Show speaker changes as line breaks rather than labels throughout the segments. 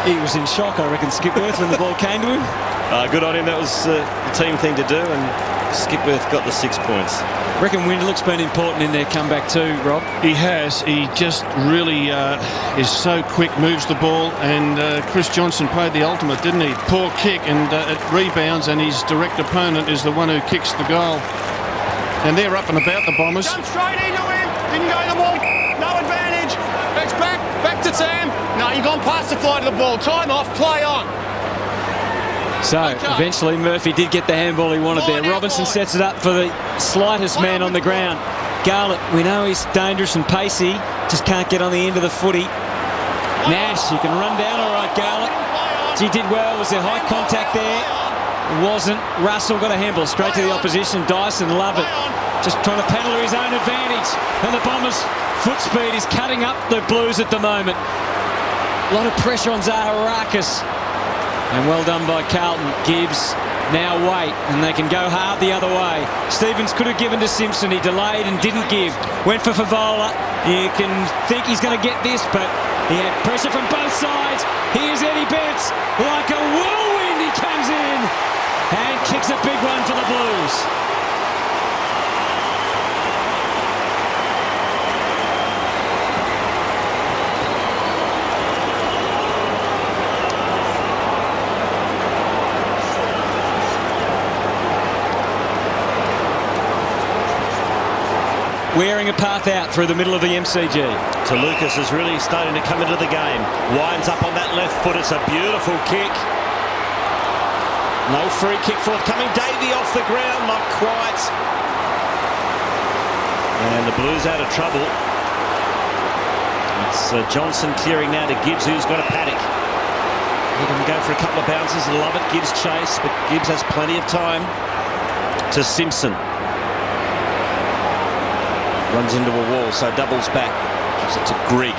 He was in shock, I reckon, Skipworth, when the ball came to him.
Good on him. That was the team thing to do, and Skipworth got the 6 points.
I reckon Windluck's been important in their comeback too, Rob.
He has. He just really is so quick, moves the ball, and Chris Johnson played the ultimate, didn't he? Poor kick, and it rebounds, and his direct opponent is the one who kicks the goal. And they're up and about, the Bombers.
Jump straight into him. Didn't go to the ball. No advantage. It's back to Tam. No, you've gone past the flight of the ball. Time off. Play on.
So eventually Murphy did get the handball he wanted there. Robinson sets it up for the slightest man on the ground. Garlett, we know he's dangerous and pacey, just can't get on the end of the footy. Nash, you can run down all right, Garlett. He did well. Was there high contact there? It wasn't. Russell got a handball straight to the opposition. Dyson, love it. Just trying to paddle to his own advantage. And the Bombers' foot speed is cutting up the Blues at the moment. A lot of pressure on Zaharakis. And well done by Carlton. Gibbs now wait, and they can go hard the other way. Stevens could have given to Simpson. He delayed and didn't give. Went for Favola. You can think he's going to get this, but he had pressure from both sides. Here's Eddie Betts. Like a whirlwind, he comes in and kicks a big one for the Blues. Wearing a path out through the middle of the MCG.
Lucas is really starting to come into the game. Winds up on that left foot. It's a beautiful kick. No free kick forthcoming. Davey off the ground, not quite. And the Blues out of trouble. It's Johnson clearing now to Gibbs, who's got a paddock. Let him go for a couple of bounces. Love it. Gibbs chase, but Gibbs has plenty of time. To Simpson. Runs into a wall, so doubles back. Gives it to Grigg.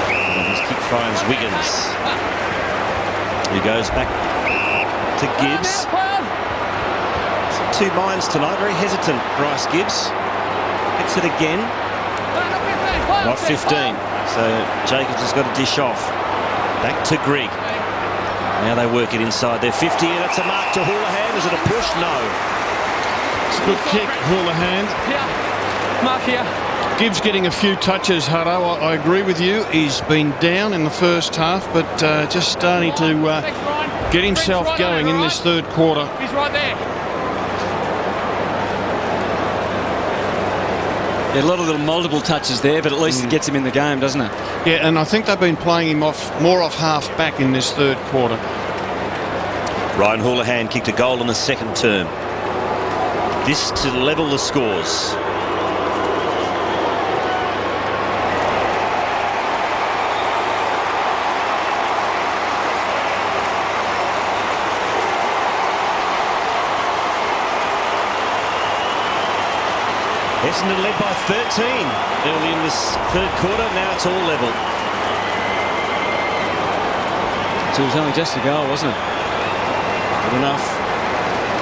And his kick finds Wiggins. He goes back to Gibbs. Two minds tonight, very hesitant, Bryce Gibbs. Gets it again. Not 15. So Jacobs has got to dish off. Back to Grigg. Now they work it inside their 50, and it's a mark to Houlihan. Is it a push? No.
Good kick, Houlihan.
Mark here.
Gibbs getting a few touches, Hutto. I agree with you. He's been down in the first half, but just starting to get himself going in this third quarter.
He's right there.
Yeah, a lot of little multiple touches there, but at least it gets him in the game, doesn't it?
Yeah, and I think they've been playing him more off half back in this third quarter.
Ryan Houlihan kicked a goal in the second term. This to level the scores. Essendon led by 13 early in this third quarter. Now it's all level.
So it was only just a goal, wasn't it?
Good enough.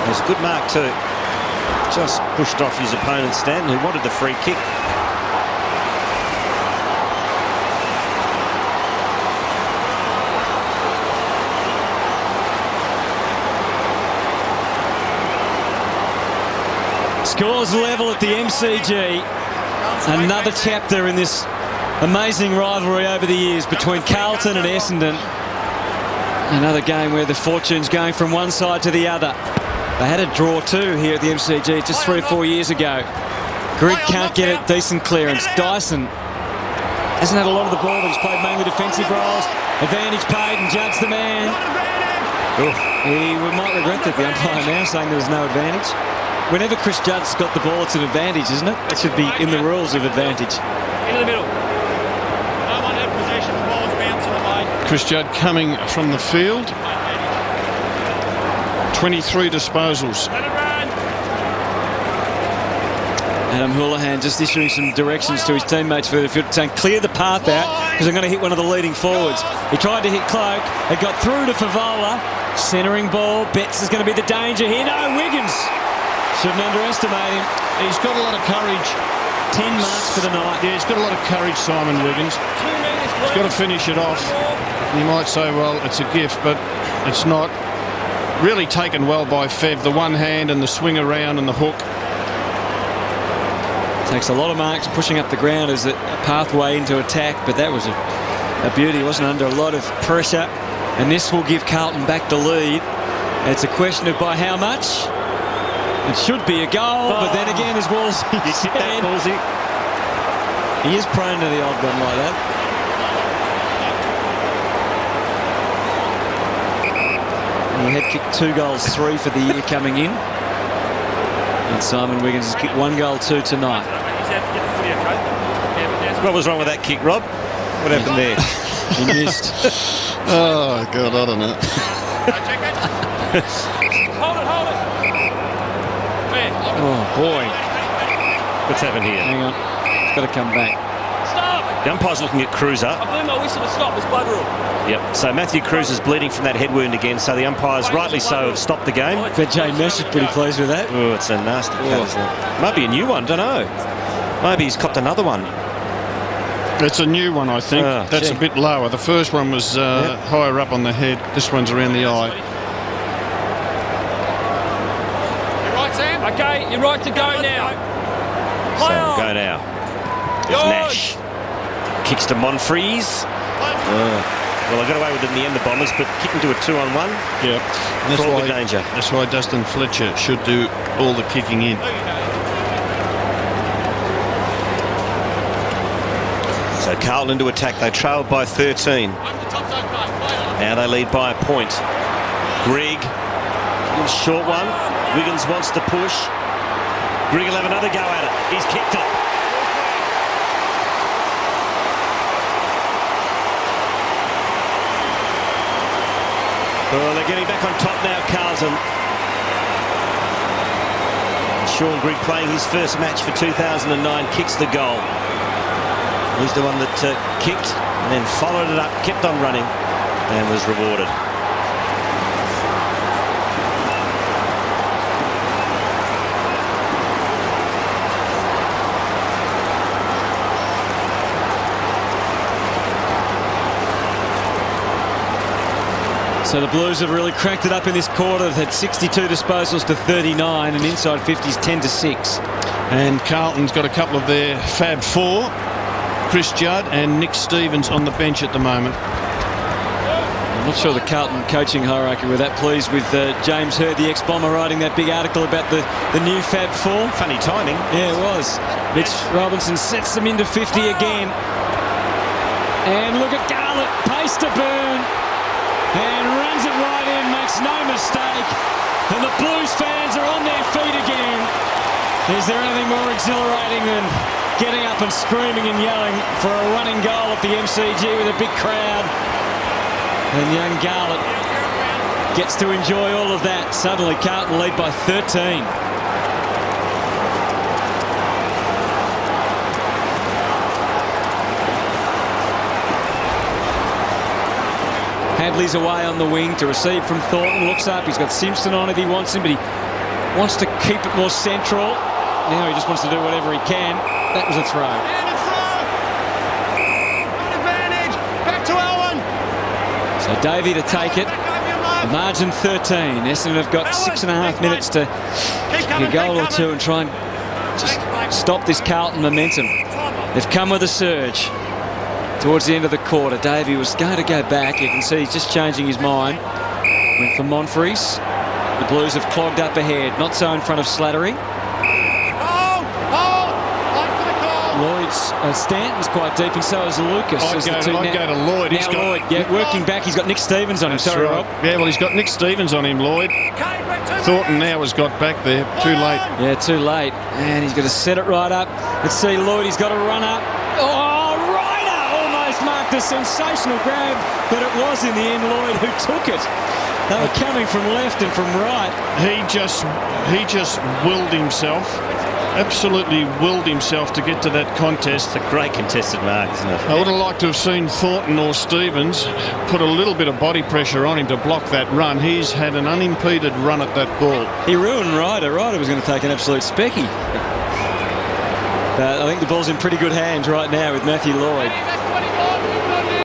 It was a good mark too. Just pushed off his opponent, Stanton, who wanted the free kick.
Scores level at the MCG. Another chapter in this amazing rivalry over the years between Carlton and Essendon. Another game where the fortune's going from one side to the other. They had a draw too here at the MCG just 3 or 4 years ago. Grigg can't get a decent clearance. Dyson hasn't had a lot of the ball, but he's played mainly defensive roles. Advantage paid, and Judd's the man. He might regret that, the umpire now, saying there was no advantage. Whenever Chris Judd's got the ball, it's an advantage, isn't it? That should be in the rules of advantage.
Into the middle. No one had possession. The ball's bouncing away.
Chris Judd coming from the field. 23 disposals.
Adam Houlihan just issuing some directions to his teammates for the field, saying clear the path out because I'm going to hit one of the leading forwards. He tried to hit Cloak. It got through to Favola. Centering ball. Betts is going to be the danger here. No, Wiggins. Shouldn't underestimate him.
He's got a lot of courage.
10 marks for the night.
Yeah, he's got a lot of courage, Simon Wiggins. He's got to finish it off. You might say, well, it's a gift, but it's not. Really taken well by Fev. The one hand and the swing around and the hook.
Takes a lot of marks pushing up the ground as a pathway into attack, but that was a beauty. He wasn't under a lot of pressure, and this will give Carlton back the lead. It's a question of by how much. It should be a goal, but then again, as Wolsey said, he is prone to the odd one like that. And he had kicked 2 goals, 3 for the year coming in. And Simon Wiggins has kicked 1 goal, 2 tonight.
What was wrong with that kick, Rob? What happened there?
He missed.
Oh, God, I don't know.
Hold it.
Oh, boy.
What's happened here?
Hang on. It's got to come back.
Stop!
The umpire's looking at Cruiser.
I blew my whistle to stop. It's blood rule.
Yep. So Matthew Cruiser's bleeding from that head wound again. So the umpires, rightly so, have stopped the game.
But Jay Mesh is pretty pleased with that.
Oh, it's a nasty cut, isn't it? Might be a new one. Don't know. Maybe he's copped another one.
It's a new one, I think. That's
gee.
a bit lower. The first one was higher up on the head. This one's around the eye.
You right, Sam? Okay, you're right to go now.
So go now. It's Nash. Kicks to Monfries. Well, I got away with it in the end, the Bombers, but kicking to a 2-on-1.
Yeah.
Fraught with danger.
That's why Dustin Fletcher should do all the kicking in.
So Carlton into attack. They trailed by 13. Now they lead by a point. Grigg, little short one. Wiggins wants to push. Grigg will have another go at it. He's kicked it. Well, they're getting back on top now, Carlton. Sean Grigg playing his first match for 2009, kicks the goal. He's the one that kicked and then followed it up, kept on running and was rewarded.
So the Blues have really cracked it up in this quarter. They've had 62 disposals to 39 and inside 50s 10-6.
And Carlton's got a couple of their Fab 4. Chris Judd and Nick Stevens on the bench at the moment.
I'm not sure the Carlton coaching hierarchy were that pleased with James Hurd, the ex-Bomber, writing that big article about the new Fab 4.
Funny timing.
Yeah, it was. Mitch Robinson sets them into 50 again. And look at Garlett, pace to burn. And runs it right in, makes no mistake. And the Blues fans are on their feet again. Is there anything more exhilarating than getting up and screaming and yelling for a running goal at the MCG with a big crowd? And young Garlett gets to enjoy all of that. Suddenly Carlton lead by 13. Hadley's away on the wing to receive from Thornton. Looks up. He's got Simpson on if he wants him, but he wants to keep it more central. Now he just wants to do whatever he can. That was a throw.
And a throw. Advantage. Back to Allen.
So Davey to take it. The margin 13. Essendon have got 6.5 minutes to kick a goal or two and try and just stop this Carlton momentum. They've come with a surge. Towards the end of the quarter, Davey was going to go back. You can see he's just changing his mind. Went for Monfries. The Blues have clogged up ahead. Not so in front of Slattery. Stanton's quite deep, and so is Lucas.
I'd go to Lloyd.
Now Lloyd, working back. He's got Nick Stevens on him. Sorry,
right.
Rob.
Yeah, well, he's got Nick Stevens on him, Lloyd. Thornton now has got back there. Too late.
Yeah, too late. And he's got to set it right up. Let's see, Lloyd, he's got to run up. Oh, Ryder almost marked a sensational grab, but it was in the end Lloyd who took it. They were coming from left and from right.
He just willed himself. Absolutely willed himself to get to that contest.
It's a great contested mark, isn't it?
I would have liked to have seen Thornton or Stevens put a little bit of body pressure on him to block that run. He's had an unimpeded run at that ball.
He ruined Ryder. Ryder was going to take an absolute specky. But I think the ball's in pretty good hands right now with Matthew Lloyd.